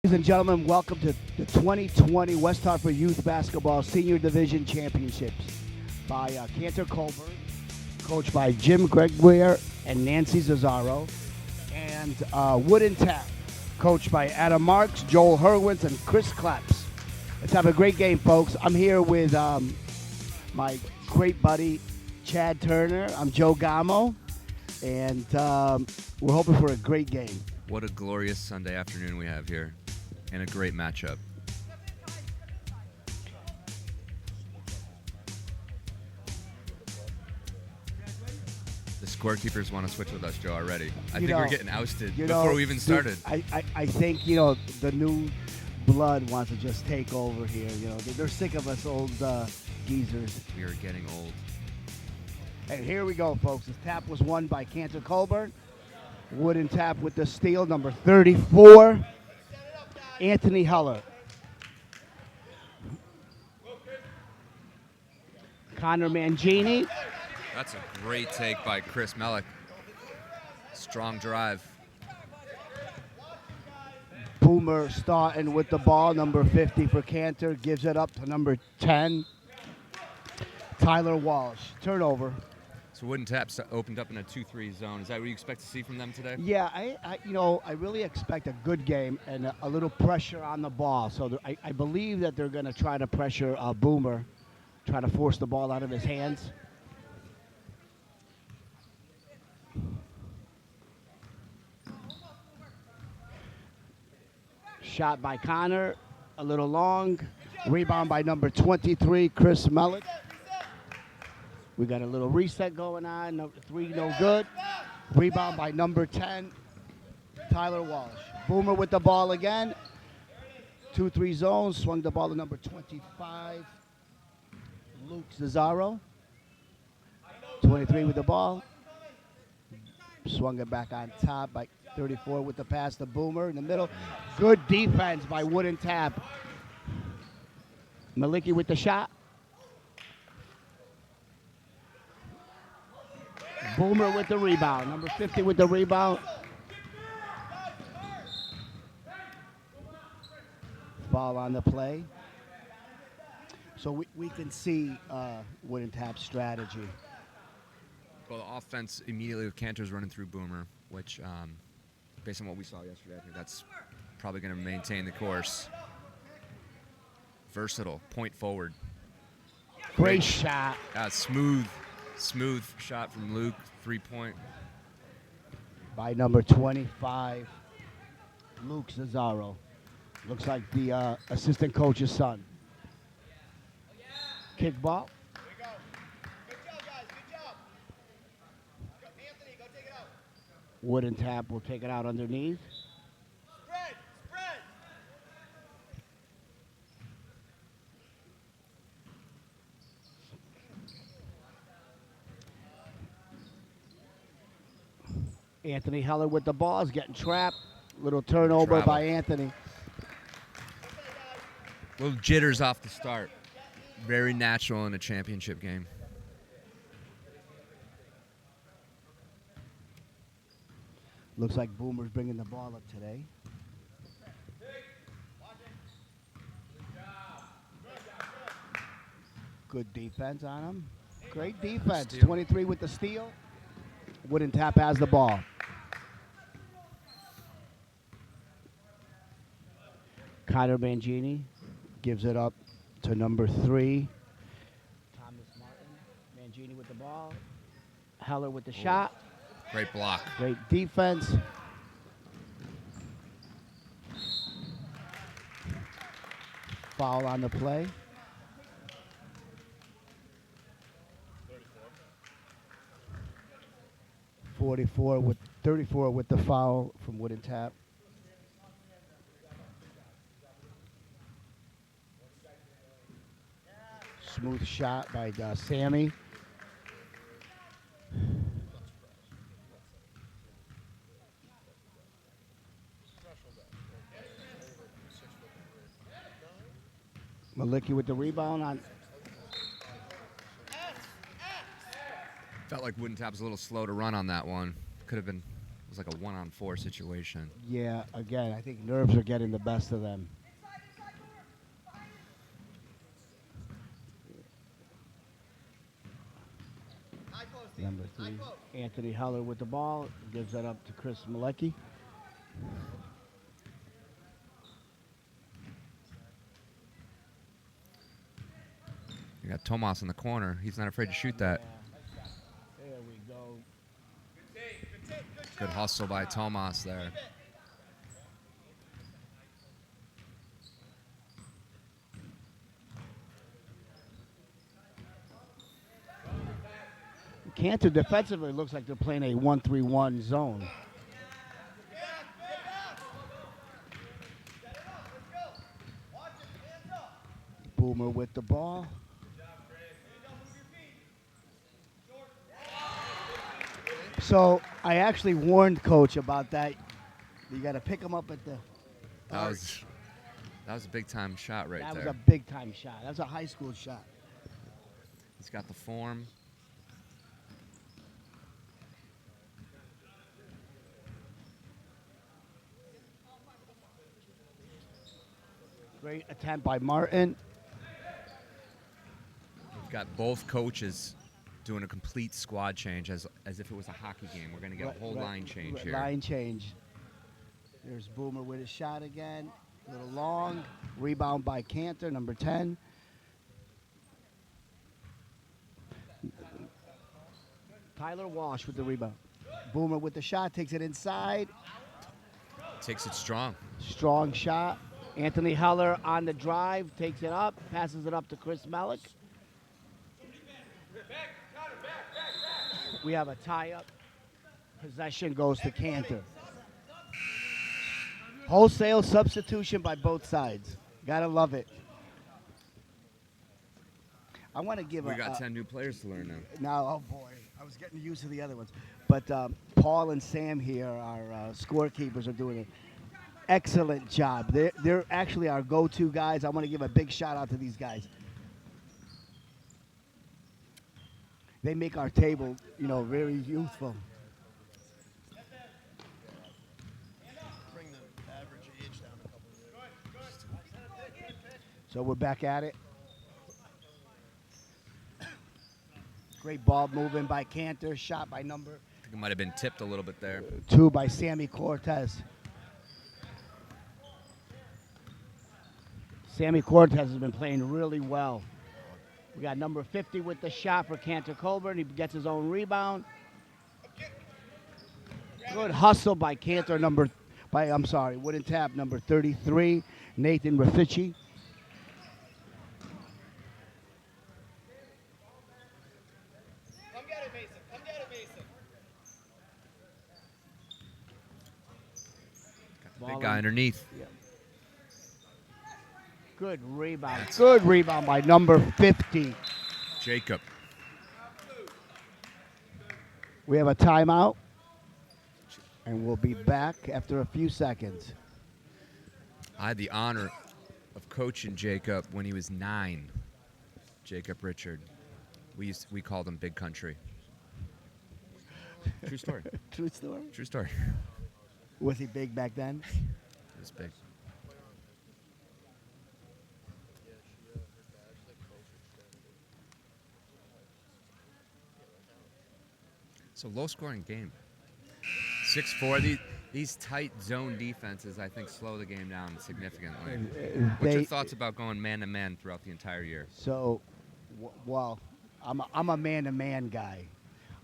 Ladies and gentlemen, welcome to the 2020 West Hartford Youth Basketball Senior Division Championships by Cantor Colburn, coached by Jim Gregoire and Nancy Zazzaro, and Wood and Tap, coached by Adam Marks, Joel Hurwitz, and Chris Claps. Let's have a great game, folks. I'm here with my great buddy, Chad Turner. I'm Joe Gamo, and we're hoping for a great game. What a glorious Sunday afternoon we have here, and a great matchup. The scorekeepers want to switch with us, Joe, already. I think we're getting ousted before we even started. I think, the new blood wants to just take over here. They're sick of us old geezers. We are getting old. And here we go, folks. This tap was won by Cantor Colburn. Wood and Tap with the steal, number 34, Anthony Heller. Connor Mangini. That's a great take by Chris Mellick. Strong drive. Boomer starting with the ball, number 50 for Cantor. Gives it up to number 10, Tyler Walsh. Turnover. So Wooden Taps opened up in a 2-3 zone. Is that what you expect to see from them today? Yeah, I really expect a good game and a little pressure on the ball. So I believe that they're going to try to pressure Boomer, try to force the ball out of his hands. Shot by Connor, a little long. Rebound by number 23, Chris Mellick. We got a little reset going on. Number 3, no good. Rebound by number 10, Tyler Walsh. Boomer with the ball again. 2-3 zones. Swung the ball to number 25, Luke Zazzaro. 23 with the ball. Swung it back on top by 34 with the pass to Boomer in the middle. Good defense by Wood and Tap. Maliki with the shot. Boomer with the rebound. Number 50 with the rebound. Foul on the play. So we can see Wood and Tap's strategy. Well, the offense immediately with Cantor's running through Boomer, which, based on what we saw yesterday, I think that's probably going to maintain the course. Versatile, point forward. Great shot. Smooth shot from Luke, 3-point. By number 25, Luke Zazzaro. Looks like the assistant coach's son. Kick ball. Here we go. Good job, guys. Good job. Anthony, go take it out. Wood and Tap will take it out underneath. Spread. Anthony Heller with the ball is getting trapped. Little turnover Travel. by Anthony. Little jitters off the start. Very natural in a championship game. Looks like Boomer's bringing the ball up today. Good defense on him. Great defense. Steal. 23 with the steal. Wood and Tap has the ball. Connor Mangini gives it up to number 3, Thomas Martin. Mangini with the ball. Heller with the shot. Great block. Great defense. Foul on the play. 34 with the foul from Wood and Tap. Smooth shot by Sammy. Maliki with the rebound on. Felt like Wooden Tap's a little slow to run on that one. Could have been was like a 1-on-4 situation. Yeah, again, I think nerves are getting the best of them. High close, team. Number High 3, close. Anthony Heller with the ball. Gives that up to Chris Malecki. You got Tomas in the corner. He's not afraid to shoot that. There we go. Good take. Good take. Good Good job. hustle by Tomas there. Keep it. Cantor defensively looks like they're playing a 1-3-1 zone. Get back. Get back. Set it up. Let's go. Watch it. Hands up. Boomer with the ball. Hands up. Move your feet. Short. So I actually warned Coach about that. You got to pick him up at the. That was a big time shot right That there. was a big time shot. That was a high school shot. He's got the form. Great attempt by Martin. We've got both coaches doing a complete squad change as if it was a hockey game. We're going to get a whole line change here. Line change. There's Boomer with his shot again. A little long. Rebound by Cantor, number 10. Tyler Walsh with the rebound. Boomer with the shot, takes it inside. Takes it strong. Strong shot. Anthony Heller on the drive, takes it up, passes it up to Chris Malik. We have a tie-up. Possession goes to Cantor. Wholesale substitution by both sides. Gotta love it. I want to give We a... got 10 new players to learn now. Now, oh boy, I was getting used to the other ones. But Paul and Sam here, our scorekeepers, are doing an excellent job. They're actually our go-to guys. I want to give a big shout out to these guys. They make our table, very youthful. Bring the average age down a couple of years. So we're back at it. Great ball moving by Cantor, shot by number I think it might have been tipped a little bit there. 2 by Sammy Cortez. Sammy Cortez has been playing really well. We got number 50 with the shot for Cantor Colburn. He gets his own rebound. Good hustle by Cantor, wooden tap, number 33, Nathan Rafici. Come get it, Mason. Come get it, Mason. Big guy underneath. Good rebound. Good rebound by number 50. Jacob. We have a timeout, and we'll be back after a few seconds. I had the honor of coaching Jacob when he was 9. Jacob Richard. We called him Big Country. True story. True story. True story. Was he big back then? He was big. So low scoring game. 6-4. These tight zone defenses, I think, slow the game down significantly. What's your thoughts about going man-to-man throughout the entire year? So, well, I'm a man-to-man guy.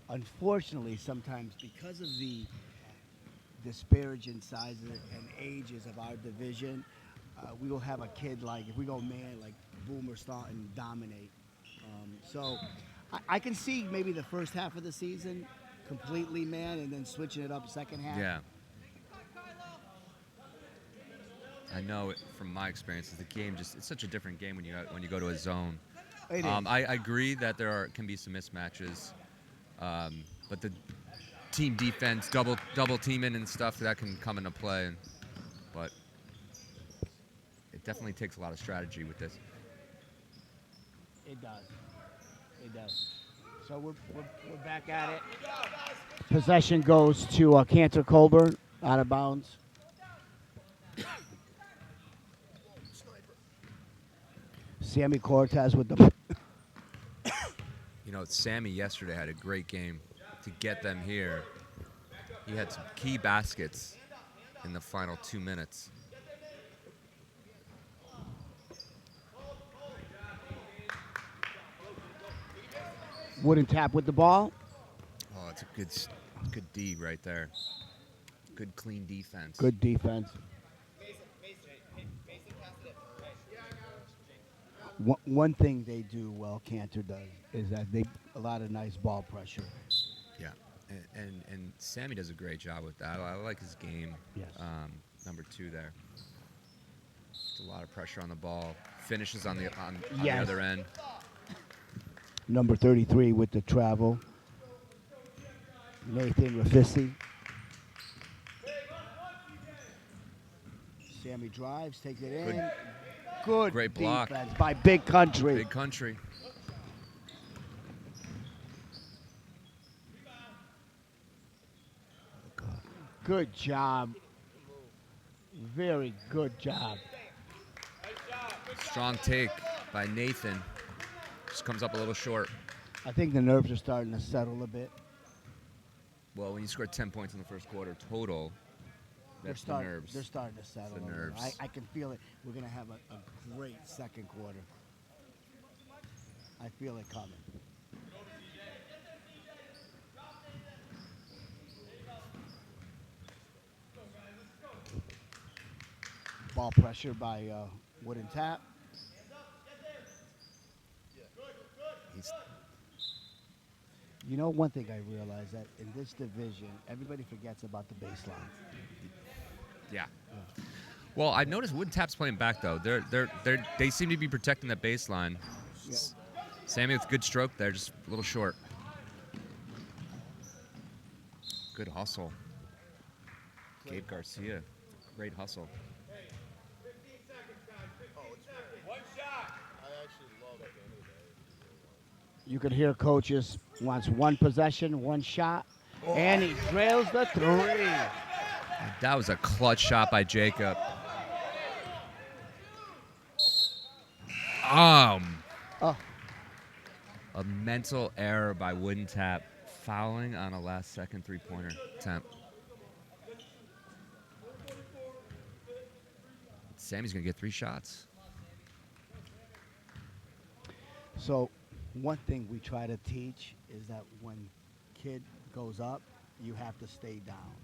Unfortunately, sometimes because of the disparaging sizes and ages of our division, we will have a kid if we go man, like Boomer starting and dominate. So I can see maybe the first half of the season completely man and then switching it up second half. Yeah. I know it from my experiences. The game it's such a different game when you go to a zone. It is. I agree that there can be some mismatches, but the team defense, double teaming and stuff, that can come into play. But it definitely takes a lot of strategy with this. It does. It does. So we're back at it. Possession goes to Cantor Colburn, out of bounds. Sammy Cortez with the You know, Sammy yesterday had a great game to get them here. He had some key baskets in the final 2 minutes. wooden tap with the ball. Oh, it's a good D right there. Good clean defense. Good defense. One thing they do well, Cantor does, is that they a lot of nice ball pressure. Yeah, and Sammy does a great job with that. I like his game. Yes. Number 2 there. It's a lot of pressure on the ball. Finishes on the Yes. other end. Number 33 with the travel. Nathan Rafisi. Sammy drives, takes it in. Good Great block. defense by Big Country. Big Country. Good job. Very good job. Strong take by Nathan. Just comes up a little short. I think the nerves are starting to settle a bit. Well, when you score 10 points in the first quarter total, that's the nerves. They're starting to settle. the a little. nerves. I can feel it. We're going to have a great second quarter. I feel it coming. Ball pressure by Wooden Tap. He's, You know, one thing I realized that in this division, everybody forgets about the baseline. yeah. Well, I've noticed Wooden Tap's playing back though. They seem to be protecting that baseline. Yeah. Sammy with good stroke there, just a little short. Good hustle. Gabe Garcia, great hustle. I actually love it. You could hear coaches wants one possession, one shot, and he drills the three. That was a clutch shot by Jacob. Oh. A mental error by Wooden Tap, fouling on a last-second three-pointer attempt. Sammy's gonna get 3 shots. So one thing we try to teach is that when kid goes up, you have to stay down.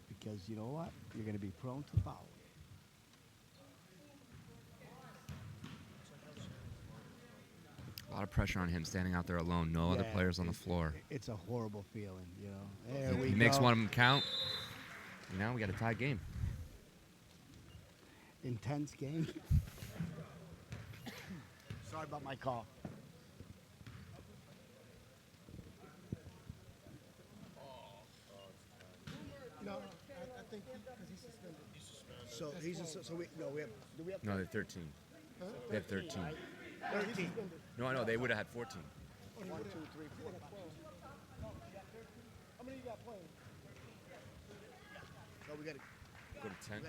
Because you know what? You're going to be prone to foul. A lot of pressure on him standing out there alone. No other Yeah, players on the floor. It's a horrible feeling, you know. There we He makes go. one of them count. Now we got a tie game. Intense game. Sorry about my call. No, I think because he's suspended. He's suspended. So we have do we have No, they have 13. They have 13. 13? No, I know. They would have had 14. 1, 2, 3, 4. How many you got playing? So we got to Go to 10.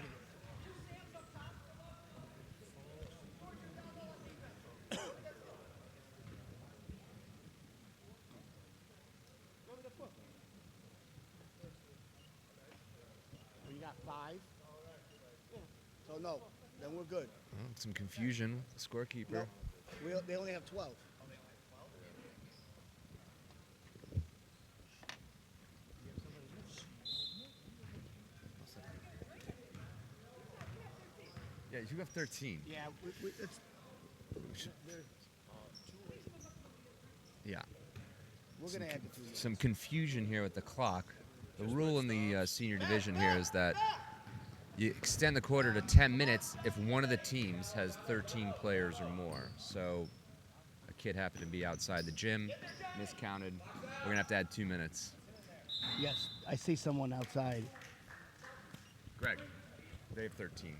You got 5. So no, then we're good. Well, some confusion. Scorekeeper. No, they only have 12. Yeah, you have 13. Yeah, it's Yeah. we're gonna add the 2. Some confusion here with the clock. The rule in the senior division here is that you extend the quarter to 10 minutes if one of the teams has 13 players or more. So a kid happened to be outside the gym, miscounted. We're going to have to add 2 minutes. Yes, I see someone outside. Greg, they have 13.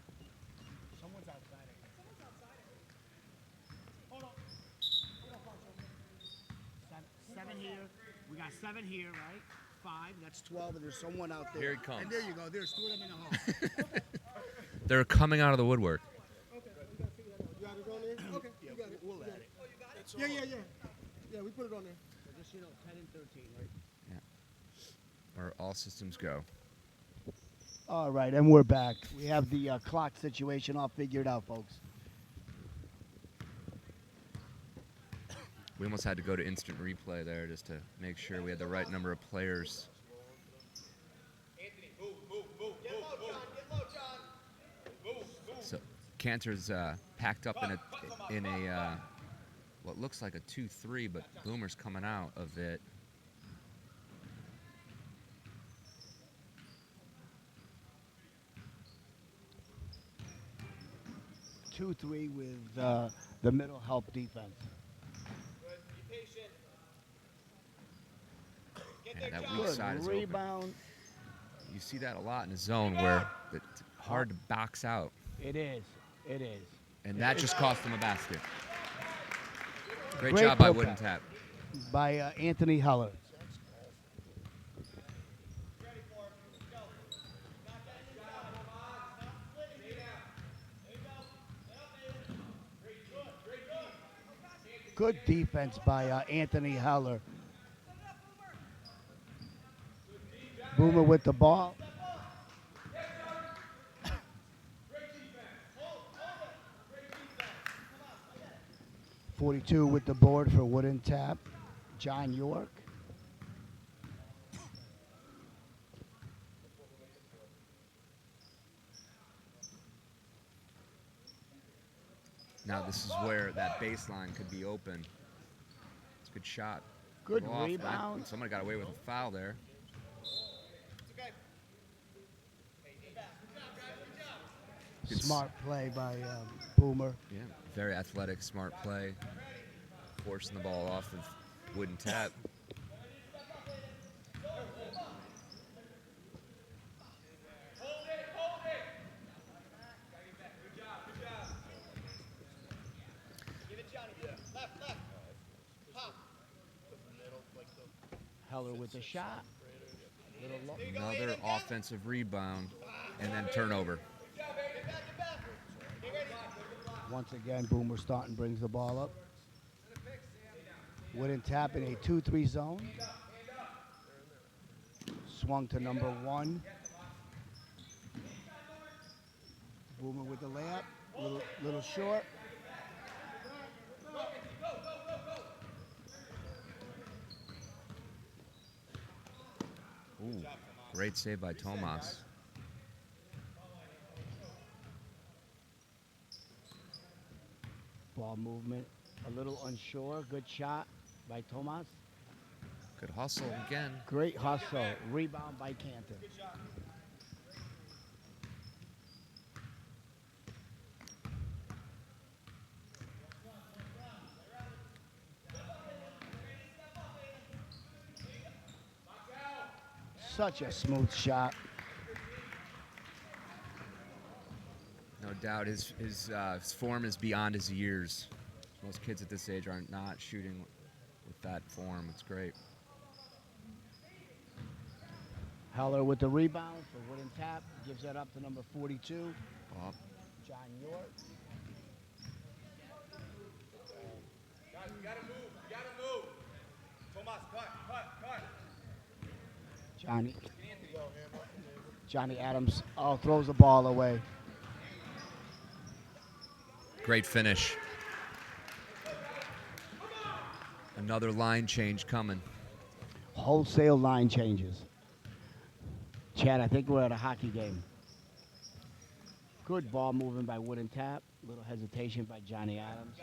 Someone's outside. 7 here. We got 7 here, right? 5. That's 12, and there's someone out there. Here he comes. And there you go. There's 2 of them in the hall. They're coming out of the woodwork. Okay, we gotta figure that out. You got it on there? Okay, you got it. We'll add it. Yeah. Yeah, we put it on there. So just, 10 and 13, right? Or all systems go. All right, and we're back. We have the clock situation all figured out, folks. We almost had to go to instant replay there just to make sure we had the right number of players. Anthony, move. Get low, John. Move. So Cantor's packed up in a what looks like a 2-3, but Boomer's coming out of it. Two, 3 with the middle help defense. Good. Be patient. Get And there, that John. weak Good side is open. rebound. You see that a lot in a zone where it's hard to box out. It is. And that just cost them a basket. Great Great job by poke Wooden out. Tap. By Anthony Heller. Ready for it. Let's go. Not getting inside. Stop splitting here. There you go. Set up, David. Good defense by Anthony Heller. Boomer with the ball. 42 with the board for Wooden Tap. John York. Now this is where that baseline could be open. It's a good shot. Good Go off. rebound. Somebody got away with a foul there. It's okay. Hey, get back. Good job, guys. Good job. Smart play by Boomer. Yeah, very athletic, smart play. Forcing the ball off of Wooden Tap. Hold it. Good job. Give it Johnny. Left. Pop. Heller with the shot. Little low. Another offensive rebound, and then turnover. Good job, Aiden. Get back. Get ready. Once again, Boomer Staunton brings the ball up. Wooden Tap in a 2-3 zone. Swung to number 1. Boomer with the layup. Little short. Ooh, great save by Tomas. Ball movement a little unsure. Good shot by Tomas. Good hustle again. Great hustle. Rebound by Cantor. Such a smooth shot. No doubt his form is beyond his years. Most kids at this age are not shooting with that form. It's great. Heller with the rebound for Wooden Tap. Gives that up to number 42, Bob. John York. Guys, you gotta move. Tomas, cut. Johnny Adams throws the ball away. Great finish. Another line change coming. Wholesale line changes. Chad, I think we're at a hockey game. Good ball moving by Wooden Tap. Little hesitation by Johnny Adams.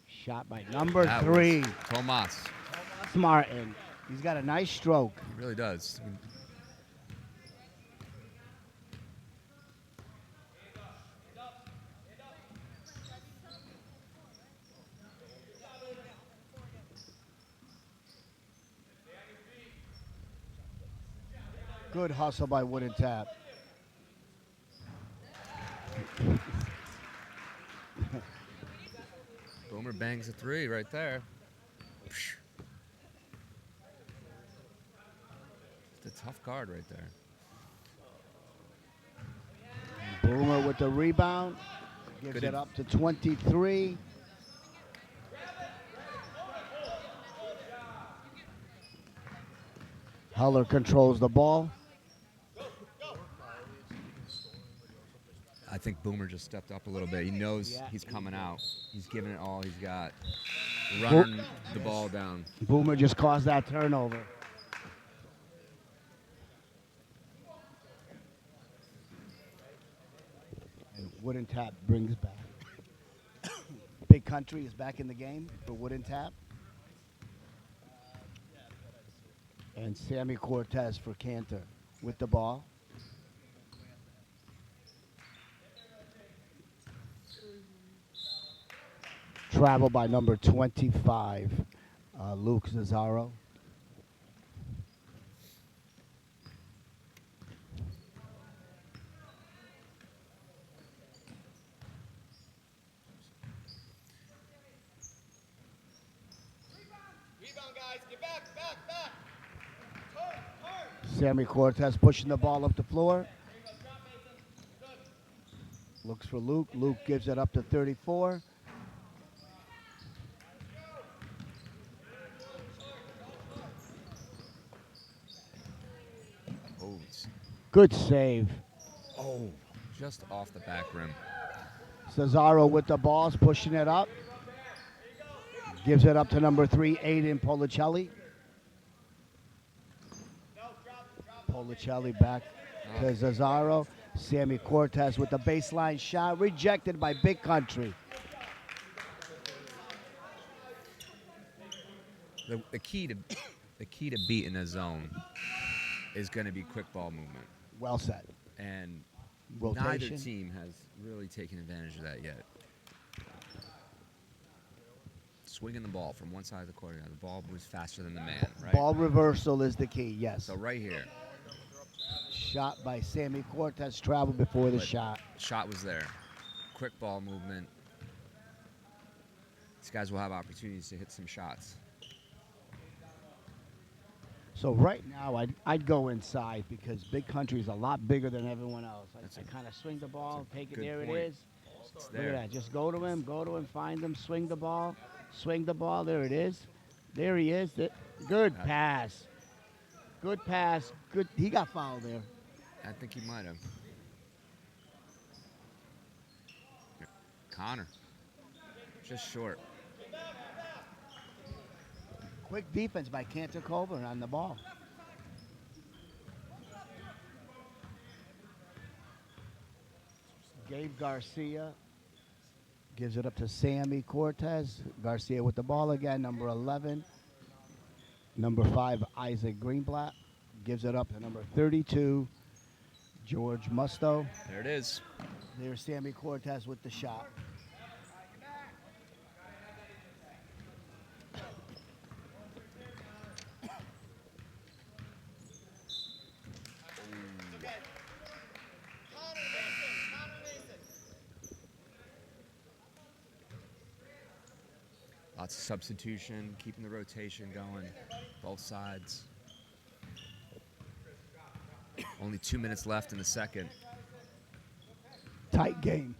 Shot by number That 3, was Tomas. Tomas Martin. He's got a nice stroke. He really does. I mean, Good hustle by Wooden Tap. Boomer bangs a 3 right there. card right there. Boomer with the rebound. Gives Good it up to 23. Heller controls the ball. I think Boomer just stepped up a little bit. He knows Yeah, he's he coming did. out. He's giving it all he's got. Running the ball down. Boomer just caused that turnover. And Wooden Tap brings back. Big Country is back in the game for Wooden Tap. And Sammy Cortez for Cantor with the ball. Travel by number 25, Luke Zazzaro. Rebound, guys. Get back, back, back. Turn, turn. Sammy Cortez pushing the ball up the floor. There you go. Drop, Mason. Good. Looks for Luke. Luke gives it up to 34. Oh, Good save. just off the back rim. Cesaro with the balls, pushing it up. Gives it up to number 3, Aiden Policelli. Policelli back to Cesaro. Sammy Cortez with the baseline shot, rejected by Big Country. The key to beating a zone is going to be quick ball movement, Well set. and Rotation. neither team has really taken advantage of that yet. Swinging the ball from one side of the court, the ball moves faster than the man, right? Ball reversal is the key, yes. So right here, Shot by Sammy Cortez, travel before the But- shot. shot was there. Quick ball movement. These guys will have opportunities to hit some shots. So right now, I'd go inside because Big Country is a lot bigger than everyone else. That's I a- kind of swing the ball, take it, good there point. it is. It's Look at there. that. Just go to him, find him, swing the ball, there it is. There he is. Good Yeah. pass. Good pass. Good. He got fouled there. I think he might have. Connor. Just short. Quick defense by Cantor Colburn on the ball. Gabe Garcia gives it up to Sammy Cortez. Garcia with the ball again, number 11. Number 5, Isaac Greenblatt gives it up to number 32, George Musto. There it is. There's Sammy Cortez with the shot. Connor Mason. Connor Mason. Lots of substitution, keeping the rotation going, both sides. Only 2 minutes left in the second. Tight game.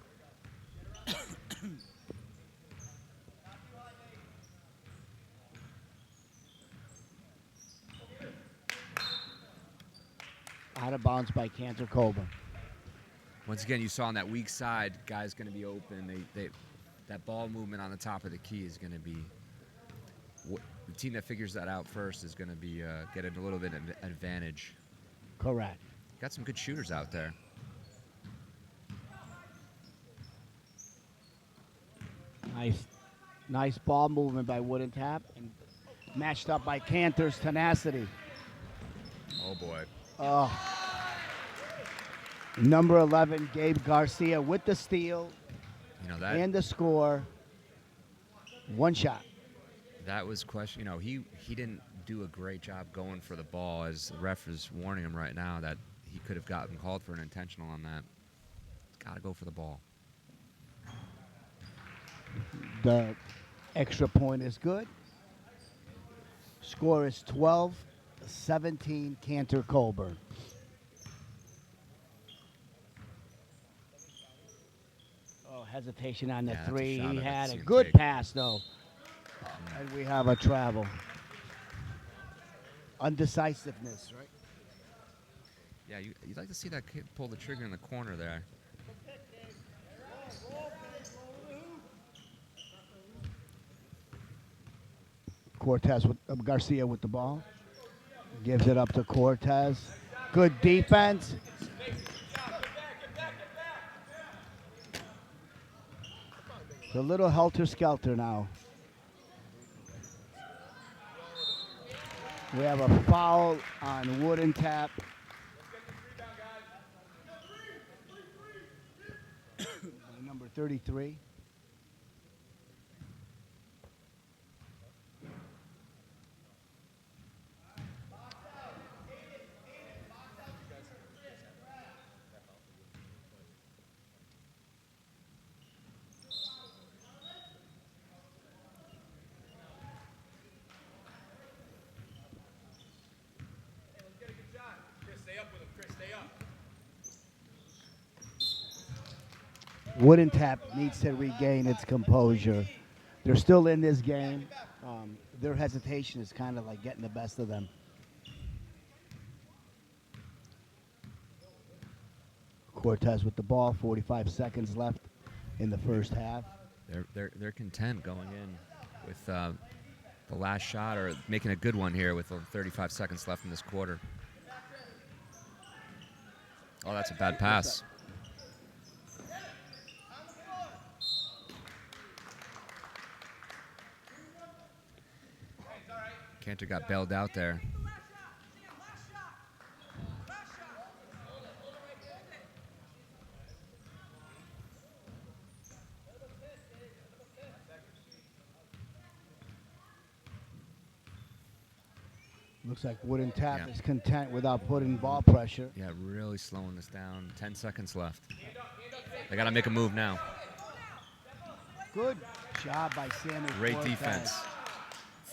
Out of bounds by Cantor Colburn. Once again, you saw on that weak side, guys going to be open. That ball movement on the top of the key is going to be the team that figures that out first is going to be get a little bit of an advantage. Correct. Got some good shooters out there. Nice ball movement by Wooden Tap and matched up by Cantor's tenacity. Oh boy. Number 11, Gabe Garcia with the steal You know that and the score. One shot. that was question. You know, he didn't do a great job going for the ball, as the ref is warning him right now that he could have gotten called for an intentional on that. Got to go for the ball. The extra point is good. Score is 12 17, Cantor Colburn. Oh, hesitation on the Yeah, that's a three. shot He I'd like to had see a him good take. pass, though. And we have a travel. Undecisiveness, right? Yeah, you'd like to see that kid pull the trigger in the corner there. Cortez with Garcia with the ball. Gives it up to Cortez. Good defense. It's a little helter-skelter now. We have a foul on Wooden Tap. Number 33. Wooden Tap needs to regain its composure. They're still in this game. Their hesitation is kind of like getting the best of them. Cortez with the ball, 45 seconds left in the first half. They're content going in with the last shot or making a good one here with 35 seconds left in this quarter. Oh, that's a bad pass. Cantor got bailed out there. Looks like Wooden Tap Yeah. is content without putting ball pressure. Yeah, really slowing this down. 10 seconds left. They got to make a move now. Good job by Sammy Great Cortez. defense.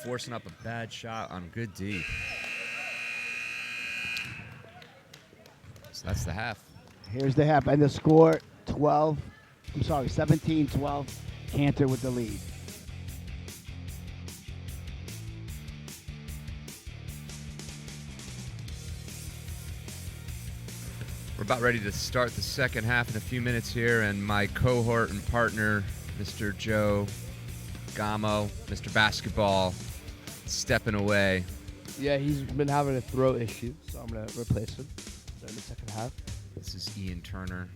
Forcing up a bad shot on good D. So that's the half. Here's the half, and the score 17-12. Cantor with the lead. We're about ready to start the second half in a few minutes here, and my cohort and partner, Mr. Joe Gamo, Mr. Basketball, stepping away. Yeah, he's been having a throat issue, so I'm going to replace him in the second half. This is Ian Turner,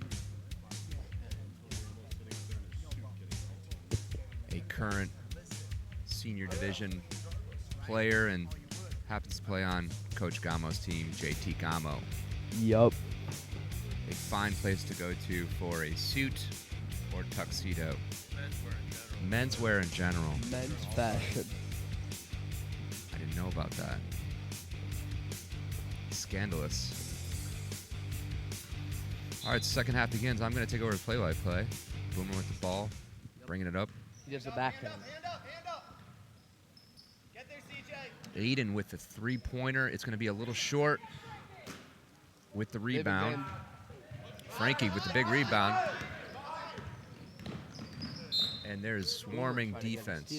a current senior division player and happens to play on Coach Gamo's team, JT Gamo. Yup. A fine place to go to for a suit or tuxedo. Menswear in general. Men's fashion. I didn't know about that. Scandalous. All right, second half begins. I'm going to take over the play-by-play. Boomer with the ball, bringing it up. He does the backhand. Hand up. Get there, CJ. Aiden with the three-pointer. It's going to be a little short with the rebound. Frankie with the big rebound. And there's swarming defense.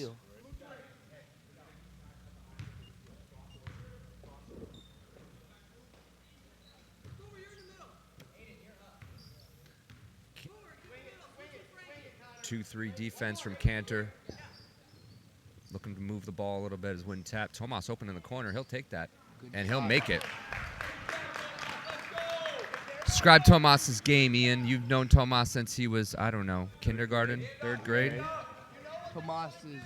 Two, 3 defense from Cantor. Looking to move the ball a little bit as Wooden Tap. Tomas open in the corner. He'll take that. And he'll make it. Describe Tomas's game, Ian. You've known Tomas since he was, I don't know, kindergarten, 3rd grade? Tomas is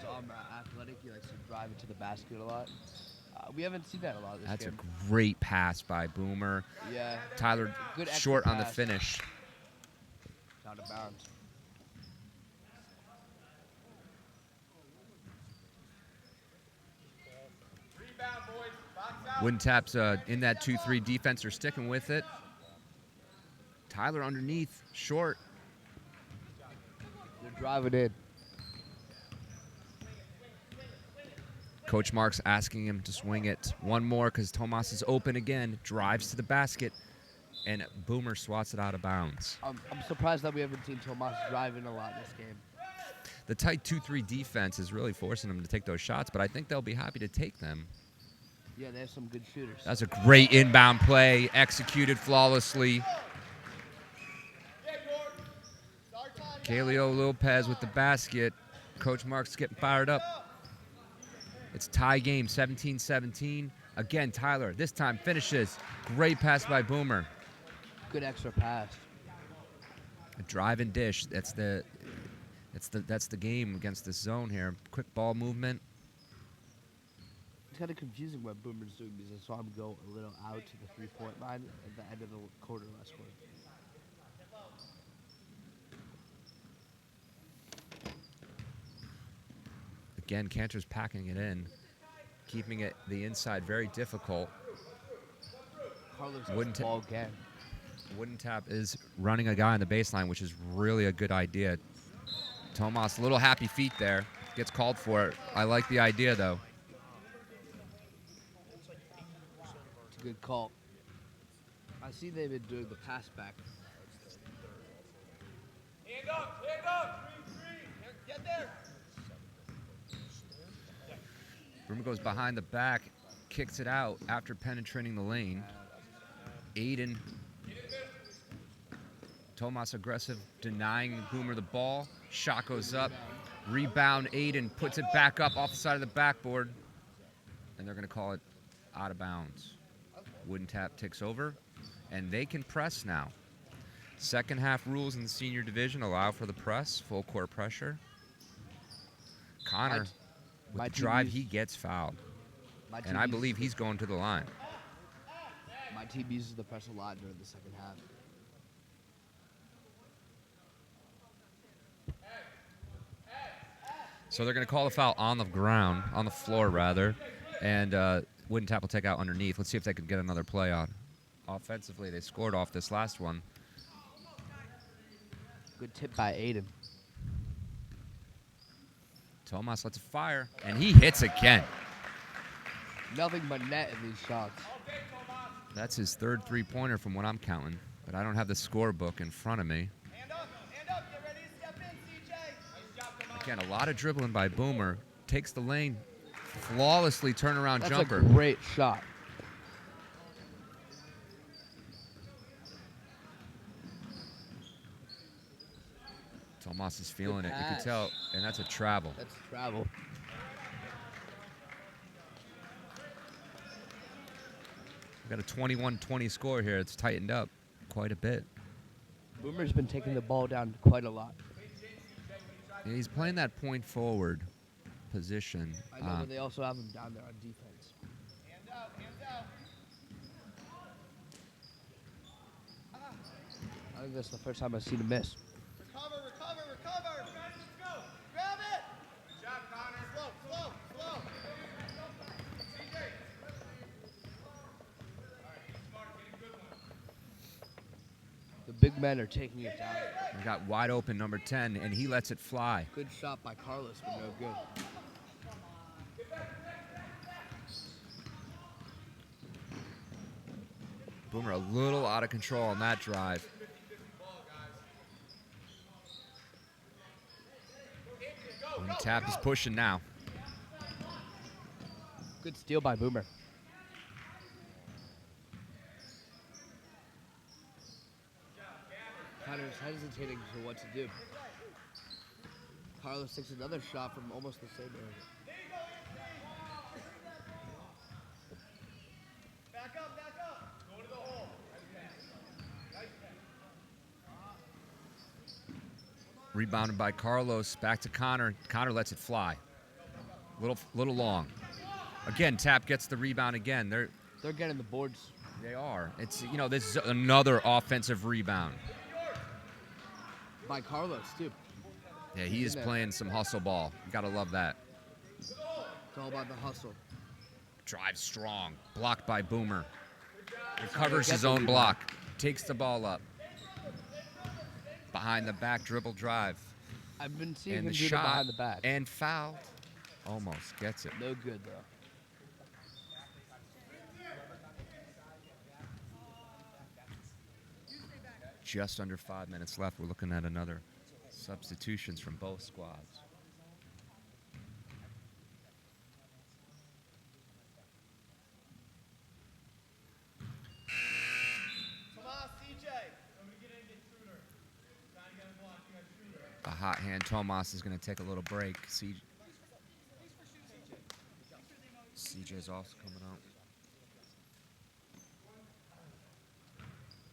athletic. He likes to drive into the basket a lot. We haven't seen that a lot this That's game. a great pass by Boomer. Yeah. Tyler Good extra short on the pass. finish. Out of bounds. Rebound, boys. Box out. Wooden Tap's in that 2-3 defense. They're sticking with it. Tyler underneath, short. They're driving in. Coach Mark's asking him to swing it. One more because Tomas is open again. Drives to the basket. And Boomer swats it out of bounds. I'm surprised that we haven't seen Tomas driving a lot in this game. The tight 2-3 defense is really forcing them to take those shots, but I think they'll be happy to take them. Yeah, they have some good shooters. That's a great inbound play, executed flawlessly. Kaleo Lopez with the basket. Coach Mark's getting fired up. It's tie game, 17-17. Again, Tyler, this time finishes. Great pass by Boomer. Good extra pass. A drive and dish. That's the game against this zone here. Quick ball movement. It's kind of confusing what Boomer's doing because I saw him go a little out to the three-point line at the end of the quarter last quarter. Again, Cantor's packing it in, keeping it the inside very difficult. Carlos Wouldn't gets the ball again. Wooden tap is running a guy on the baseline, which is really a good idea. Tomas, little happy feet there. Gets called for it. I like the idea, though. It's a good call. I see they've been doing the pass back. Hand up, hand up. Three. Get there. Boomer goes behind the back, kicks it out after penetrating the lane. Aiden. Tomas aggressive, denying Boomer the ball. Shot goes up. Rebound, Aiden puts it back up off the side of the backboard. And they're going to call it out of bounds. Wooden tap takes over, and they can press now. Second half rules in the senior division allow for the press, full court pressure. Connor, with the drive, he gets fouled. And I believe he's going to the line. My team uses the press a lot during the second half. So they're going to call the foul on the ground, on the floor rather, and Wooden Tap will take out underneath. Let's see if they can get another play on. Offensively, they scored off this last one. Good tip by Aiden. Tomas lets it fire, and he hits again. Nothing but net in these shots. That's his third three-pointer from what I'm counting, but I don't have the scorebook in front of me. Hand up, get ready to step in, CJ. Nice job, Tomas. Again, a lot of dribbling by Boomer. Takes the lane, flawlessly turnaround jumper. That's a great shot. Tomas is feeling Good it. You can pass. tell, and that's a travel. That's travel. We've got a 21-20 score here. It's tightened up quite a bit. Boomer's been taking the ball down quite a lot. And he's playing that point forward position. I know, but they also have him down there on defense. Hands out, hands out. I think that's the first time I've seen him miss. Recover. Guys, let's go. Grab it. Good job, Connor. Slow. CJ. All right, get smart, get a good one. The big men are taking it down. We got wide open number 10, and he lets it fly. Good shot by Carlos, but no good. Boomer a little out of control on that drive. And Tap is pushing now. Good steal by Boomer. Connor's hesitating for what to do. Carlos takes another shot from almost the same area. Back up. Go to the hole. Nice pass. Rebounded by Carlos. Back to Connor. Connor lets it fly. Little long. Again, Tap gets the rebound again. They're getting the boards. They are. It's this is another offensive rebound. By Carlos, too. Yeah, he is playing some hustle ball. You gotta love that. It's all about the hustle. Drives strong. Blocked by Boomer. Recovers his the own rebound. block. Takes the ball up. Behind the back dribble drive. I've been seeing And him the do that shot. behind the back. And fouled. Almost gets it. No good, though. Just under 5 minutes left. We're looking at another substitutions from both squads. Tomas, CJ. Somebody get in, get Schroeder. Trying to get him blocked. You got Schroeder. The hot hand Tomas is going to take a little break. CJ's also coming out.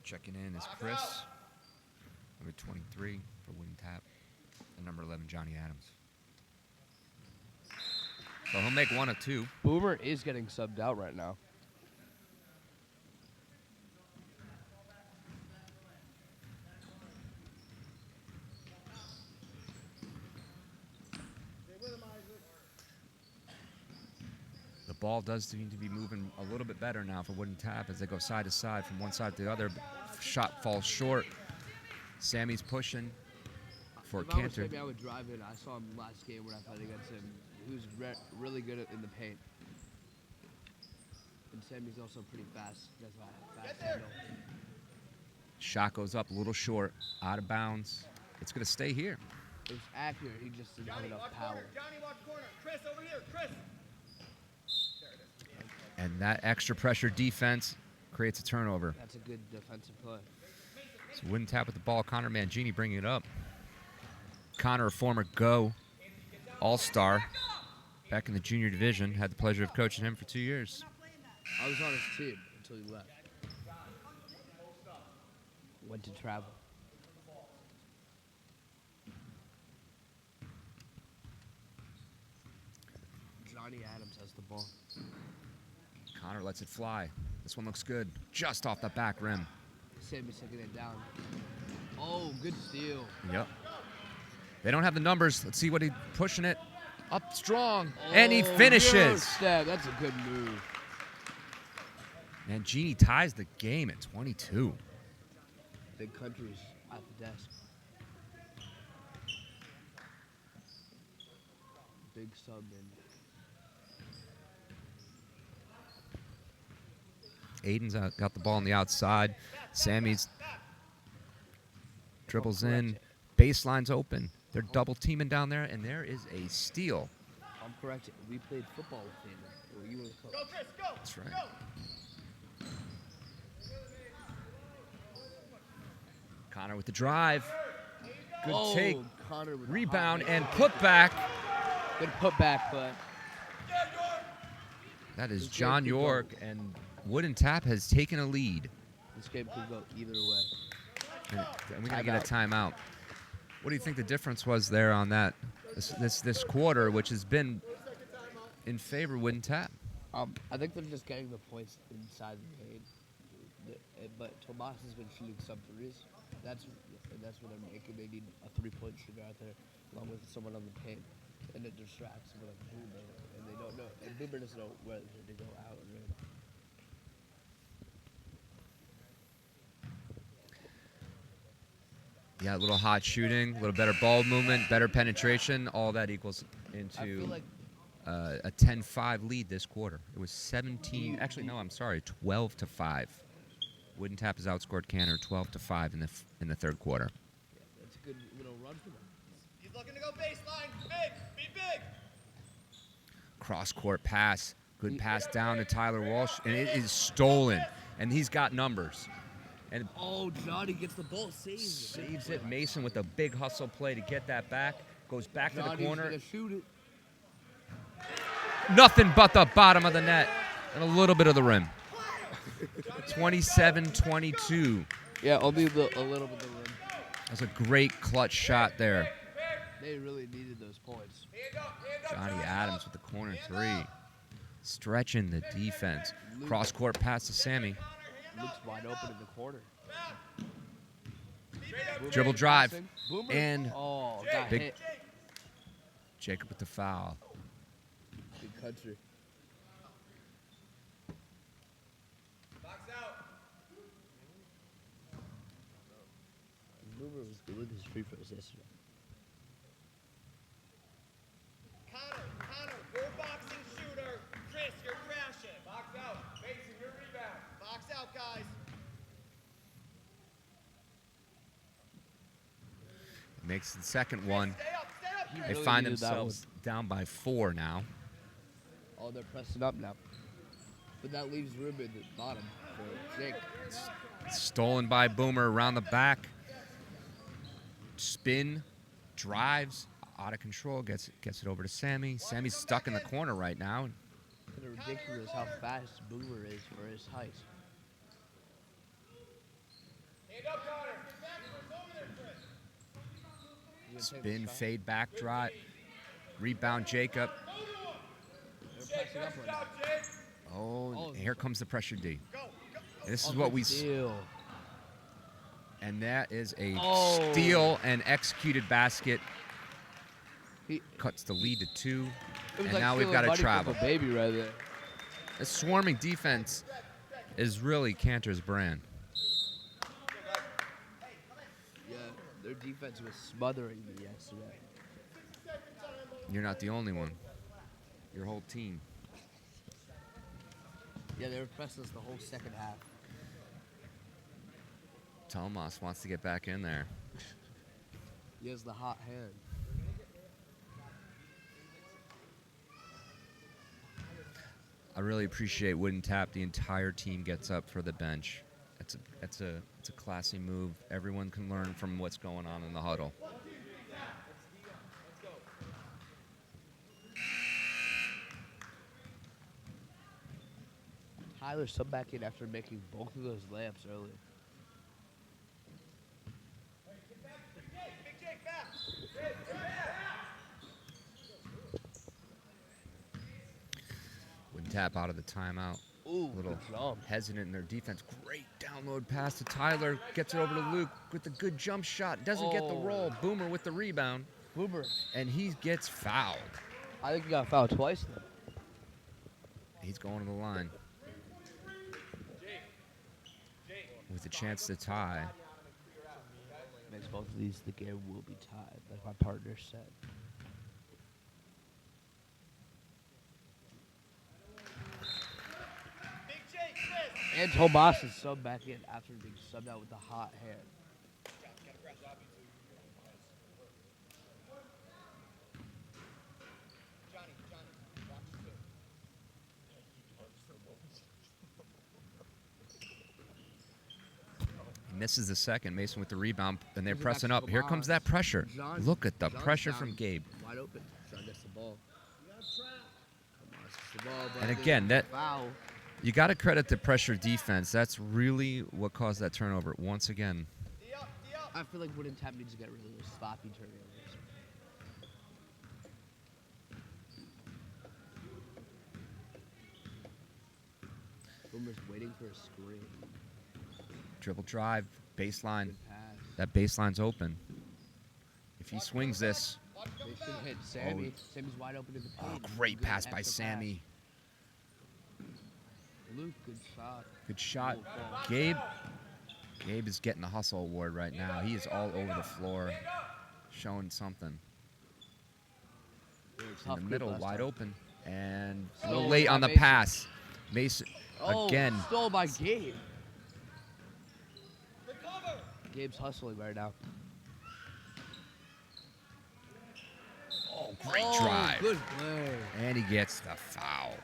Checking in is Chris, number 23 for Wooden Tap, and number 11, Johnny Adams. So he'll make one of two. Boomer is getting subbed out right now. The ball does seem to be moving a little bit better now for Wooden Tap as they go side to side from one side to the other. Shot falls short. Sammy's pushing for If I was Cantor. Sammy, I would drive in. I saw him last game when I played against him. He was really good in the paint. And Sammy's also pretty fast. That's why I fast handle. Shot goes up a little short, out of bounds. It's going to stay here. It was accurate. He just didn't have Johnny, enough watch power. corner. Johnny, watch corner. Chris, over here. Chris. And that extra pressure defense creates a turnover. That's a good defensive play. So Wooden Tap with the ball. Connor Mangini bringing it up. Connor, a former Go All-Star back in the junior division. Had the pleasure of coaching him for 2 years. I was on his team until he left. Went to travel. Johnny Adams has the ball. Connor lets it fly. This one looks good. Just off the back rim. Sammy's taking it down. Oh, good steal. Yep. They don't have the numbers. Let's see what he's pushing it up strong. And he finishes. Yes, that's a good move. Mangini ties the game at 22. Big countries at the desk. Big sub in. Aiden's got the ball on the outside. Sammy's dribbles in. Baseline's open. They're double teaming down there, and there is a steal. I'm correct. We played football with him. Well, you were the coach. Go, Chris, go. That's right. Go. Connor with the drive. Good Oh, take. Connor with the Rebound hot and hand. put back. Good putback, but That is This game John could go- York, and Wooden Tap has taken a lead. this game could go either way. And we got to get a timeout. What do you think the difference was there on that this quarter, which has been in favor of Wooden Tap? I think they're just getting the points inside the paint. But Tomas has been shooting some threes. That's what they're making. They need a three-point shooter out there, along with someone on the paint, and it distracts someone like Boomer, and they don't know. And Boomer doesn't know whether to go out or in. Yeah, a little hot shooting, a little better ball movement, better penetration. All that equals I into feel like a 10-5 lead this quarter. It was 17. Actually, no, I'm sorry, 12-5. Wooden Tap has outscored Cantor 12-5 in the third quarter. it's a good little run for them. He's looking to go baseline. Big. Be big. Cross court pass, good pass down to Tyler Walsh, and it is stolen. And he's got numbers. And Oh, Johnny gets the ball, saves it. saves it. Mason with a big hustle play to get that back. Goes back to the Johnny's corner. gonna shoot it. Nothing but the bottom of the net and a little bit of the rim. 27-22. Yeah, only a little bit of the rim. That's a great clutch shot there. They really needed those points. Hand up. Hand up. Johnny Adams with the corner three. Stretching the defense. Cross court pass to Sammy. Luke's wide open in the corner. Boomer Dribble drive. passing. Boomer. And Oh, got big- hit. Jacob with the foul. Big country. Box out. Boomer was good with his free throws yesterday. Connor. makes the second one. He They really find needed that themselves down by 4 now. one. Oh, they're pressing up now. But that leaves room in the bottom for Jake. Stolen by Boomer around the back. Spin, drives, out of control, gets it over to Sammy. Sammy's stuck in the corner right now. It's ridiculous how fast Boomer is for his height. Spin, fade, back drive. Rebound, Jacob. They're pressing up right now. Oh, here comes the pressure D. This is Oh, what good we steal. and that is a Oh. steal and executed basket. He- Cuts the lead to 2. It was And like now we've stealing got to money from travel. a baby right there. The swarming defense is really Cantor's brand. Yeah, their defense was smothering me yesterday. You're not the only one. Your whole team. Yeah, they were pressing us the whole second half. Tomas wants to get back in there. He has the hot hand. I really appreciate Wooden Tap. The entire team gets up for the bench. It's a classy move. Everyone can learn from what's going on in the huddle. Tyler subbed back in after making both of those layups earlier. Wooden Tap out of the timeout. Ooh, Little good jump. hesitant in their defense. Great download pass to Tyler. Gets it over to Luke with a good jump shot. Doesn't get the roll. Boomer with the rebound. Boomer. And he gets fouled. I think he got fouled twice then. He's going to the line. With a chance to tie. Makes both of these, the game will be tied, like my partner said. And Tomas is subbed back in after being subbed out with the hot hand. He misses the second. Mason with the rebound, and they're Gives it back pressing to up. Here comes Tomas. that pressure. John- Look at the John's pressure down from Gabe. Wide open. John gets the ball. Tomas gets the ball, but And then again, that foul. you got to credit the pressure defense. That's really what caused that turnover. Once again, I feel like Wooden Tap needs to get rid of those sloppy turnovers. Boomer's waiting for a screen. dribble drive, baseline. Good pass. That baseline's open. If he swings this, They should hit Sammy. Sammy's wide open in the paint. great Good pass by extra Sammy. pass. Luke, good shot. Good shot. Cool ball. Gabe is getting the hustle award right now. He is all over the floor, showing something. They were In tough the group middle, last wide time. open. And a Stolen little late by on the Mason. pass. Mason, Oh, again, stole by Gabe. Gabe's hustling right now. great Oh, drive. good play. And he gets the foul.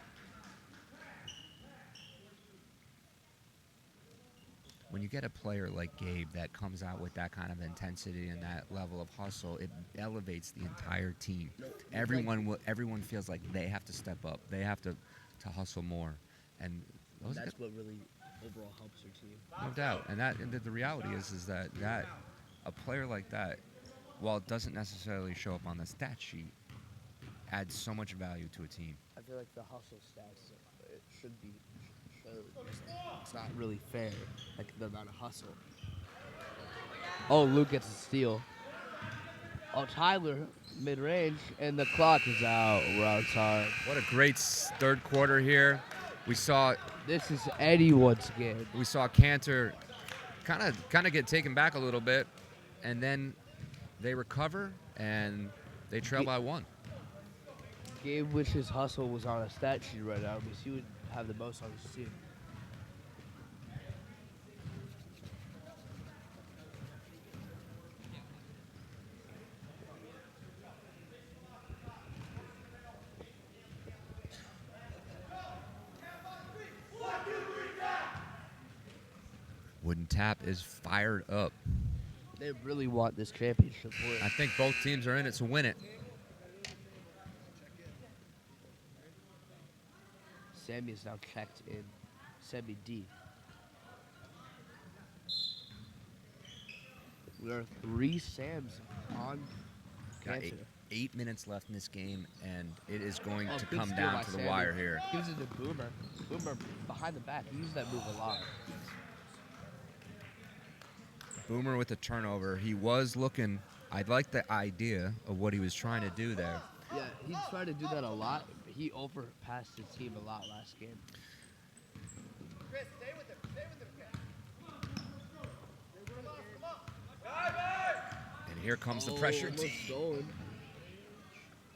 When you get a player like Gabe that comes out with that kind of intensity and that level of hustle, it elevates the entire team. Everyone feels like they have to step up. They have to hustle more. And those That's what really overall helps your team. no doubt. And the reality is that a player like that, while it doesn't necessarily show up on the stat sheet, adds so much value to a team. I feel like the hustle stats, it should be showed. It's not really fair, like the amount of hustle. Oh, Luke gets a steal. Oh, Tyler, mid-range, and the clock is out. We're on time. What a great third quarter here. We saw This is anyone's game. Cantor kind of get taken back a little bit, and then they recover and they trail by 1. Gabe wishes hustle was on a stat sheet right now because he would have the most on his team. And Tap is fired up. They really want this championship win. I think both teams are in it to win it. Sammy is now checked in. Sammy D. There are 3 Sams on Got Cancer. 8 minutes left in this game, and it is going to Good come steal down by to the Sammy. wire here. Gives it to Boomer. Boomer behind the back. He used that move a lot. Boomer with a turnover. He was looking. I like the idea of what he was trying to do there. Yeah, he tried to do that a lot. He overpassed his team a lot last game. Chris, stay with him. Stay with him, Chris. Come on. And here comes the pressure almost team. stolen.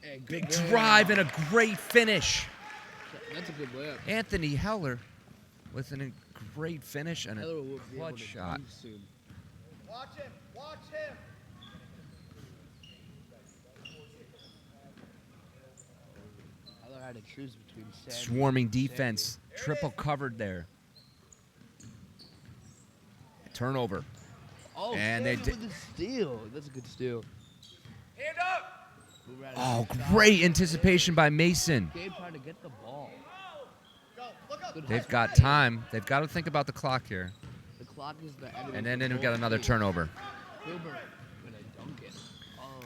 And Big good drive layup. and a great finish. That's a good layup. Anthony Heller with a great finish and Heller a will be able clutch to shot. dunk soon. Watch him. Watch him. Heller had to choose between Sammy Swarming and Sammy. defense. Triple covered there. Turnover. Oh, And they Sammy with the steal. That's a good steal. Hand up. Boomer had a Oh, good shot. great anticipation by Mason. Gabe trying to get the ball. Go. Look up. Good They've hustle. got time. They've got to think about the clock here. The clock is the enemy. And then for we've got both another teams. turnover. Boomer gonna dunk it. Oh.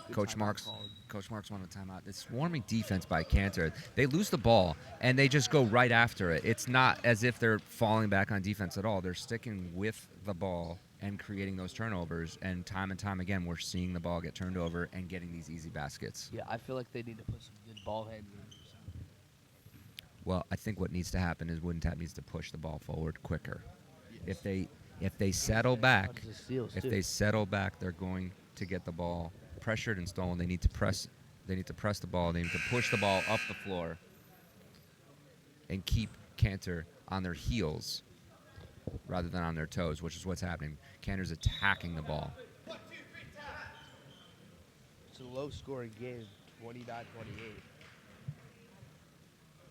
Good Coach timeout Marks. called. Coach Marks wanted a timeout. It's swarming defense by Cantor. They lose the ball and they just go right after it. It's not as if they're falling back on defense at all. They're sticking with the ball and creating those turnovers. And time again, we're seeing the ball get turned over and getting these easy baskets. Yeah, I feel like they need to put some good ball handlers. Well, I think what needs to happen is Wooden Tap needs to push the ball forward quicker. If they settle back, Bunches of steals, if too. they settle back, they're going to get the ball pressured and stolen. They need to press. They need to press the ball. They need to push the ball up the floor and keep Cantor on their heels rather than on their toes, which is what's happening. Cantor's attacking the ball. 1, 2, 3, tap. It's a low-scoring game, 29-28.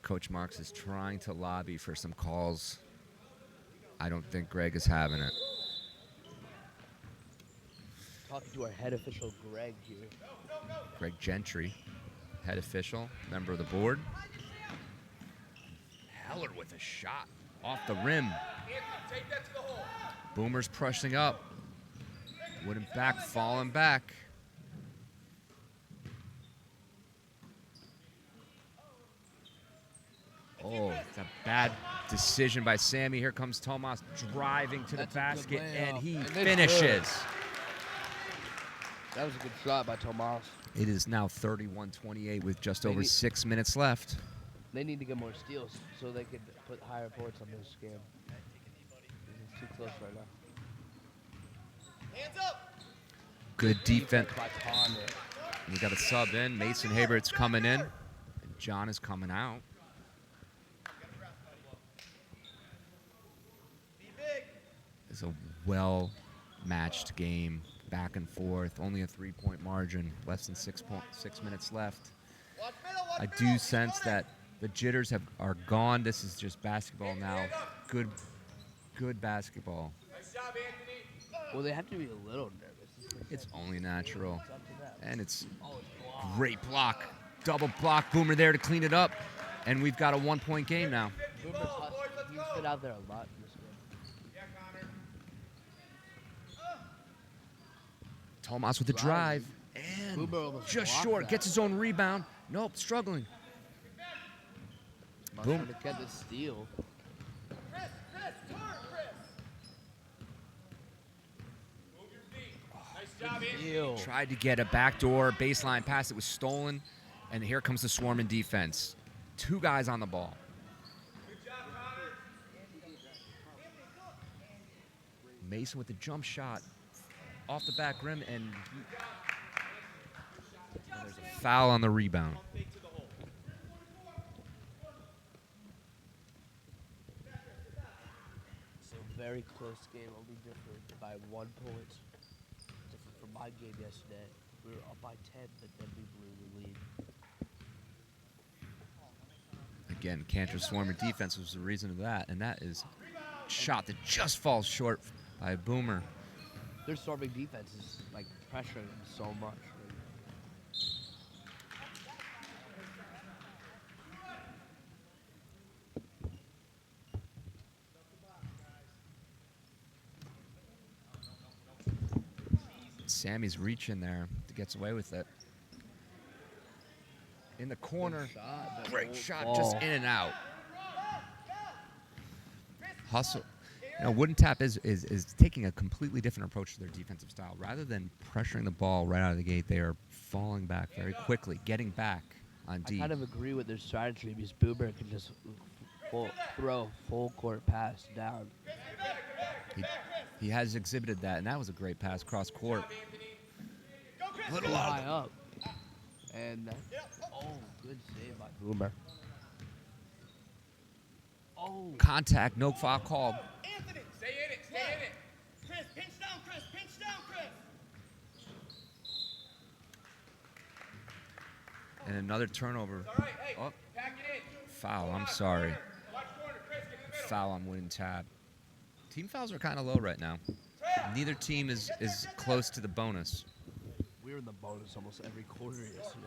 Coach Marks is trying to lobby for some calls. I don't think Greg is having it. Talking to our head official, Greg, here. Greg Gentry, head official, member of the board. Heller with a shot off the rim. Anthony, take that to the hole. Boomer's pressing up. Wooden back, falling back. Oh, it's a bad decision by Sammy. Here comes Tomas driving to That's the a good basket, and layup. he And they finishes. That was a good shot by Tomas. It is now 31-28 with just They over need- 6 minutes left. They need to get more steals so they can put higher points on this game. It's too close right now. Hands up. Good defense. By Ponder. We got a sub in. Mason Habert's coming in, and John is coming out. Be big. It's a well-matched game, back and forth. Only a 3-point margin. Less than 6 minutes left. Watch middle. Watch I middle. do He's sense on it. that the jitters are gone. This is just basketball now. Good basketball. Nice job, Anthony. Well, they have to be a little nervous. It's only natural, It's up to them. and it's Oh, it's blocked. great block. Double block. Boomer there to clean it up, and we've got a 1-point game now. Boomer's He's been out there a lot in this game. Yeah, Connor. Tomas with the drive, and Boomer almost just blocked short. that. Gets his own rebound. Nope, struggling. Boom. Trying to get the steal. Chris, turn, Chris. Move your feet. Nice job, Anthony. Steal. Tried to get a backdoor baseline pass. It was stolen, and here comes the swarming defense. 2 guys on the ball. Good job, Connor. Mason with the jump shot off the back rim, and there's a foul on the rebound. Fake to the hole. It's a very close game, only different by 1 point. Different from my game yesterday. We were up by 10, but then we blew the lead. Again, Cantor's swarming defense was the reason of that, and that is a shot that just falls short by Boomer. Their storming defense is like pressuring them so much. Sammy's reaching there, gets away with it. In the corner, Shot, but great won't shot, fall. just in and out. Hustle. You know, Wooden Tap is taking a completely different approach to their defensive style. Rather than pressuring the ball right out of the gate, they are falling back very quickly, getting back on I D. kind of agree with their strategy because Boomer can just throw full court pass down. He has exhibited that, and that was a great pass cross court. Little high up. And oh, good save by Boomer. Oh, Contact, no foul called. Anthony, stay in it, stay in it. Chris, pinch down, Chris, pinch down, Chris. And another turnover. All right, hey, Oh, pack it in. foul, I'm sorry. Watch corner, Chris, get in the middle. Foul on Wooden Tap. Team fouls are kind of low right now. Neither team is close to the bonus. we were in the bonus almost every quarter yesterday.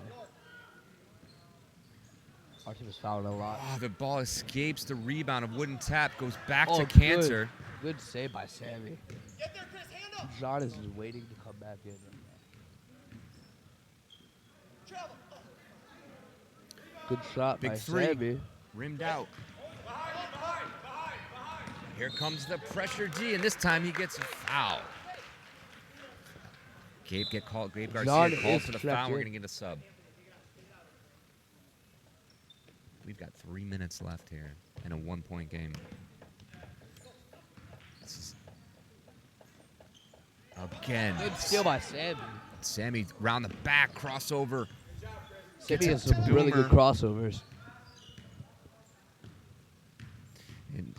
Our team was fouling a lot. Oh, the ball escapes the rebound of Wooden Tap, goes back Oh, to Cantor. Good save by Sammy. Get there, Chris, hand up. John is just waiting to come back in. Travel. Good shot Big by three. Sammy. Rimmed out. Here comes the pressure D, and this time he gets a foul. Gabe Garcia John called is for the checked foul. We're in. going to get a sub. We've got 3 minutes left here in a 1-point game. This is again. Good steal by Sammy. Sammy round the back, crossover. Sammy Gets has it to some really good Boomer. crossovers.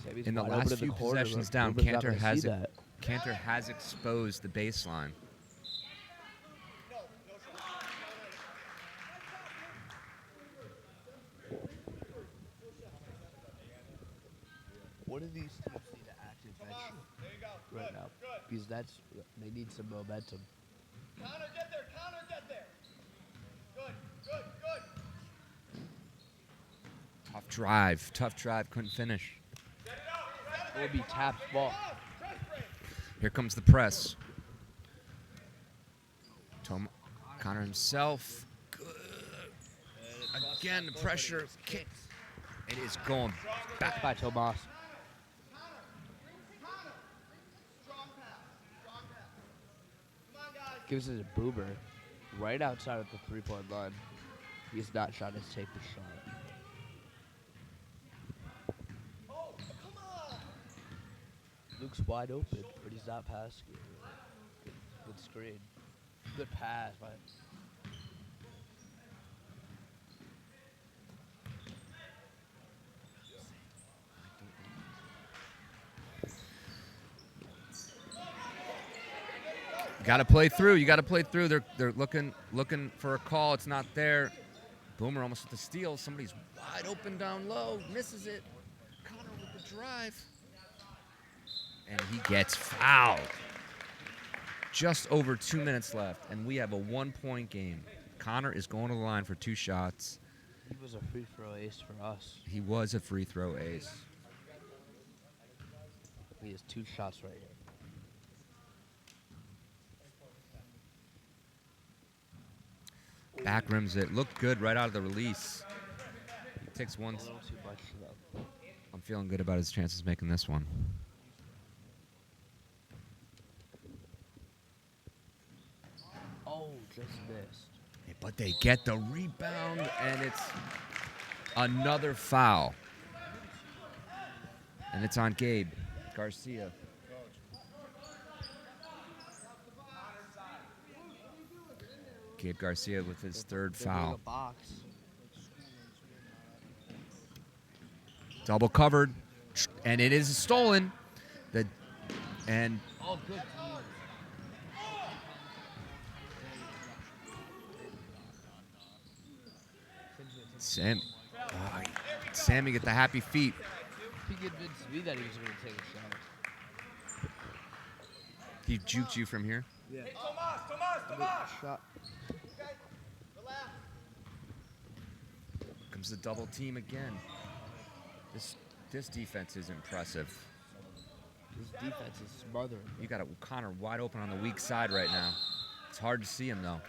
Sammy's In the wide open last in the few corner, possessions but down, Boomer's not gonna see that. Cantor has exposed the baseline. One of these teams need an active bench right now because they need some momentum. Counter, get there, counter, get there. Good, good, good. Tough drive, couldn't finish. It would be Tap's ball. Here comes the press. Connor himself. Good. Again, the pressure. Kick. It is going back. By Tomas. Gives it a Boomer right outside of the three-point line. He's not trying to take the shot. Luke's wide open, but he's not passing it. Good screen. Good pass by Got to play through. You got to play through. They're looking for a call. It's not there. Boomer almost with the steal. Somebody's wide open down low. Misses it. Connor with the drive. And he gets fouled. Just over 2 minutes left, and we have a 1-point game. Connor is going to the line for 2 shots. He was a free throw ace for us. He was a free throw ace. He has 2 shots right here. Back rims it. Looked good right out of the release. He takes one. A little too much though. I'm feeling good about his chances making this one. Oh, just missed. But they get the rebound, and it's another foul. And it's on Gabe Garcia. Gabe Garcia with his third They're doing foul. a box. Double covered, and it is stolen. And Oh, good. Sam, Sammy get the happy feet. He convinced me that he was going to take a shot. He juked you from here. Yeah. Hey, Tomas! Shot. Okay, relax. Comes the double team again. This defense is impressive. This defense is smothering. You got Connor wide open on the weak side right now. It's hard to see him though.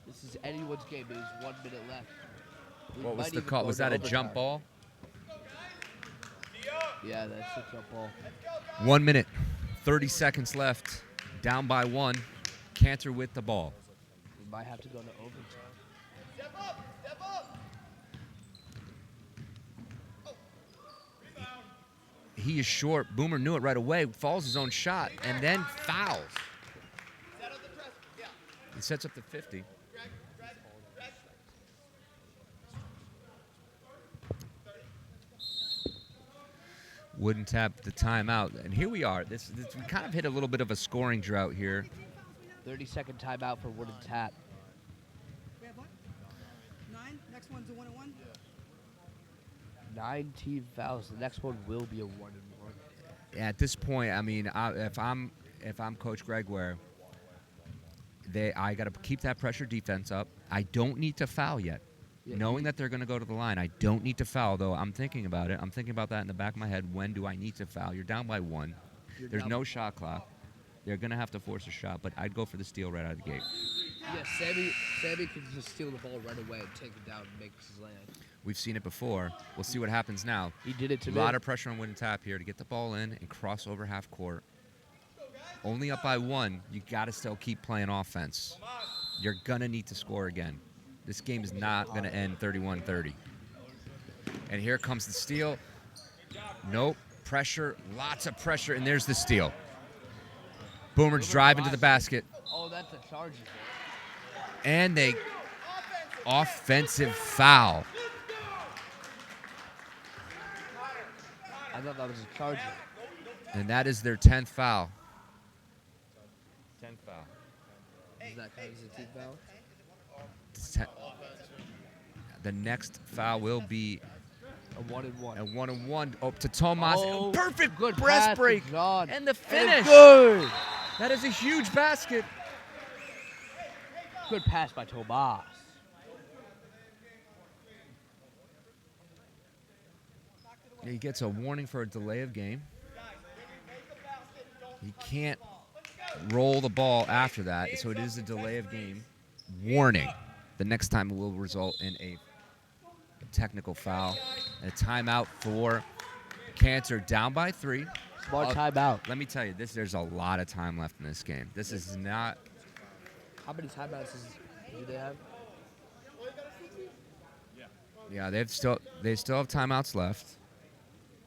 This is anyone's game. There's 1 minute left. We What was might the even call? go Was into that a jump overtime. ball? Yeah, that's a jump ball. 1 minute, 30 seconds left. Down by 1. Cantor with the ball. We might have to go to overtime. Step up! Step up! He is short. Boomer knew it right away. Falls his own shot and then fouls. Set up the press. Yeah. He sets up the 50. Greg. Wouldn't tap the timeout. And here we are. We kind of hit a little bit of a scoring drought here. 30-second timeout for Wooden Tap. We have what? 9? Next one's a 1-1? 9 team fouls. The next one will be a 1-1. At this point, I mean, if I'm Coach Greg Ware, I got to keep that pressure defense up. I don't need to foul yet. Yeah, Knowing that they're going to go to the line, I don't need to foul, though. I'm thinking about it. I'm thinking about that in the back of my head. When do I need to foul? You're down by 1. There's no shot clock. They're going to have to force a shot, but I'd go for the steal right out of the gate. Yeah, Sammy can just steal the ball right away and take it down and make his land. We've seen it before. We'll see what happens now. He did it to A me. lot of pressure on Wooden Tap here to get the ball in and cross over half court. Only up by 1. You got to still keep playing offense. You're going to need to score again. This game is not going to end 31-30. And here comes the steal. Nope. Pressure. Lots of pressure. And there's the steal. Boomer's driving to the basket. Oh, that's a charge. And they offensive foul. I thought that was a charge. And that is their 10th foul. 10th foul. Does that count as a team foul? The next foul will be A 1-1. a 1-on-1 up to Tomas. Oh, Perfect good breast pass to break. John. And the And finish. it's good. That is a huge basket. Good pass by Tomas. He gets a warning for a delay of game. He can't roll the ball after that, so it is a delay of game. Warning. The next time will result in a technical foul and a timeout for Cantor, down by 3. Smart timeout. Let me tell you, there's a lot of time left in this game. This is not. How many timeouts do they have? Yeah, they still have timeouts left.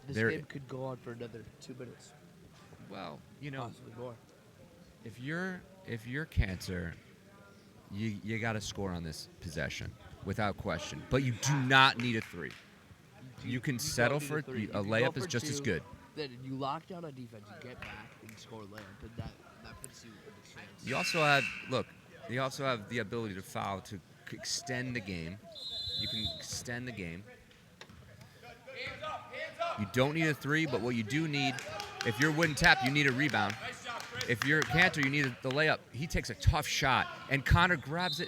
This They're- game could go on for another 2 minutes, Well, you know, possibly more. if you're Cantor, you got to score on this possession without question. But you do not need a 3. You can settle don't for need a 3. a You can go layup is for just as 2, good. Then you lock down on defense, you get back and score a layup, and that puts you in a chance. You also have the ability to foul to extend the game. You can extend the game. You don't need a 3, but what you do need, if you're Wooden Tap, you need a rebound. If you're Cantor, you need the layup. He takes a tough shot, and Connor grabs it,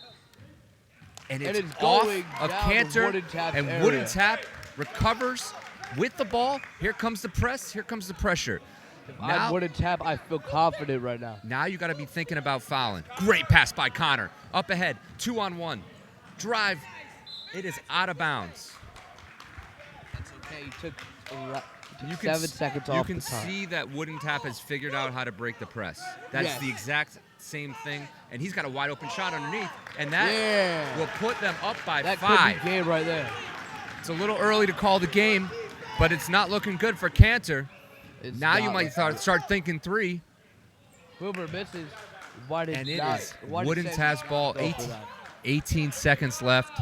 and it's off going of down the Cantor, Wooden Tap and area. Wooden Tap recovers with the ball. Here comes the press. Here comes the pressure. If I'm Wooden Tap, I feel confident right now. Now you got to be thinking about fouling. Great pass by Connor. Up ahead, 2-on-1. Drive. It is out of bounds. That's okay. He took You 7 seconds off You can the time. see that Wooden Tap has figured out how to break the press. That's Yes. the exact same thing. And he's got a wide open shot underneath. And that Yeah. will put them up by That 5. could be game right there. It's a little early to call the game, but it's not looking good for Cantor. It's Now you not might like- start thinking 3. Boomer misses. Why did And it not, is why did Wooden Sammy Tap's not ball. go for 18, that? 18 seconds left.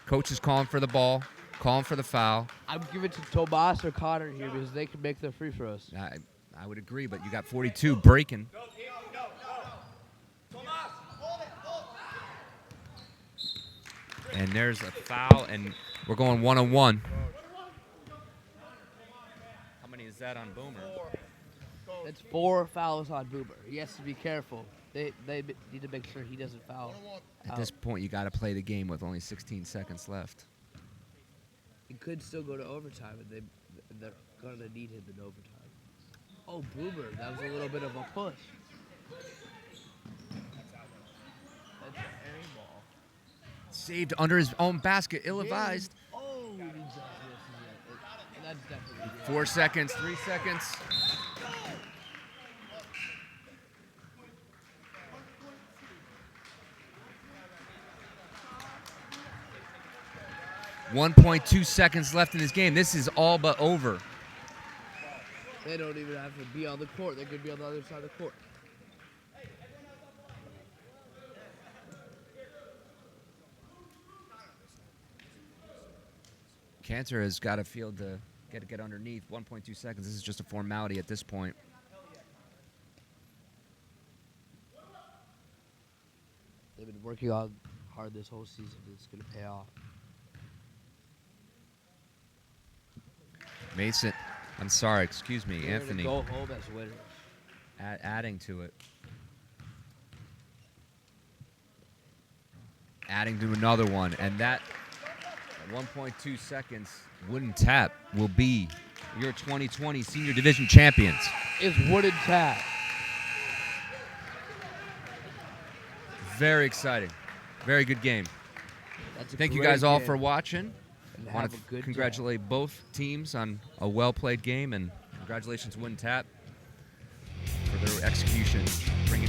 Coach is calling for the ball, calling for the foul. I'm giving it to Tomas or Connor here because they can make their free throws. I would agree, but you got 42 breaking. And there's a foul, and we're going one-on-one. How many is that on Boomer? That's 4 fouls on Boomer. He has to be careful. They need to make sure he doesn't foul. At this point, you got to play the game with only 16 seconds left. It could still go to overtime, and they're going to need him in overtime. Oh, Boomer, that was a little bit of a push. That's an airy ball. Saved under his own basket, ill-advised. Oh, he just misses it. And that's definitely good. 4 seconds, 3 seconds. .2 seconds left in this game. This is all but over. They don't even have to be on the court. They could be on the other side of the court. Cantor has got a field to get underneath. 1.2 seconds. This is just a formality at this point. They've been working on hard this whole season. It's going to pay off. Mason, I'm sorry, excuse me, They're Anthony. gonna go home as winners. Adding to it. Adding to another one, and that 1.2 seconds wooden tap will be your 2020 Senior Division champions. It's wooden tap. Very exciting. Very good game. That's a Thank you great guys all game. for watching. And I want have to a good congratulate both teams on a well-played game, and congratulations, Wooden Tap, for their execution, bringing